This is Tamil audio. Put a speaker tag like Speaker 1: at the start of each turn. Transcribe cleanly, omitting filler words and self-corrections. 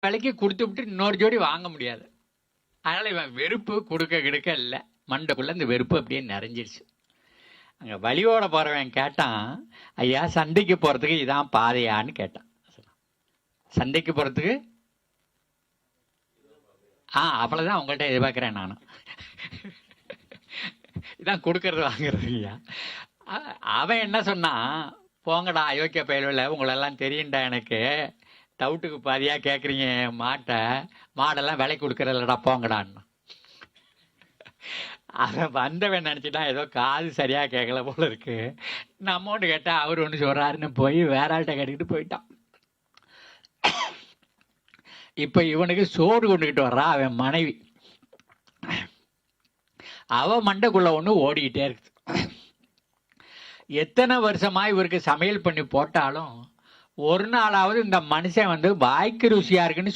Speaker 1: விலைக்கு கொடுத்து விட்டு இன்னொரு ஜோடி வாங்க முடியாது. அதனால் இவன் வெறுப்பு கொடுக்க கிடுக்க இல்லை, மண்டைக்குள்ளே இந்த வெறுப்பு அப்படியே நிறைஞ்சிருச்சு. அங்கே வழியோட போகிறவன் கேட்டான், ஐயா சண்டைக்கு போகிறதுக்கு இதான் பாதையான்னு கேட்டான். சண்டைக்கு போகிறதுக்கு அவ்வளோதான் உங்கள்கிட்ட எதிர்பார்க்குறேன் நானும். இதான் கொடுக்கறது வாங்குறது ஐயா. அவன் என்ன சொன்னான், போங்கடா அயோக்கிய பயலுவில், உங்களெல்லாம் தெரியும்டா எனக்கு, டவுட்டுக்கு பாதியாக கேட்குறீங்க மாடெல்லாம் விலை கொடுக்குறதில்லடா போங்கடான்னு. அதை வந்தவன் நினச்சிட்டான் ஏதோ காது சரியாக கேட்கல போல இருக்கு, நம்மோட்டு கேட்டால் அவர் ஒன்று சொல்கிறாருன்னு போய் வேற ஆள்கிட்ட கேட்டுக்கிட்டு போயிட்டான். இப்போ இவனுக்கு சோறு கொண்டுக்கிட்டு வர்றா அவன் மனைவி. அவன் மண்டைக்குள்ள ஒன்று ஓடிக்கிட்டே இருக்குது. எத்தனை வருஷமா இவருக்கு சமையல் பண்ணி போட்டாலும் ஒரு நாளாவது இந்த மனுஷன் வாய்க்கு ருசியா இருக்குன்னு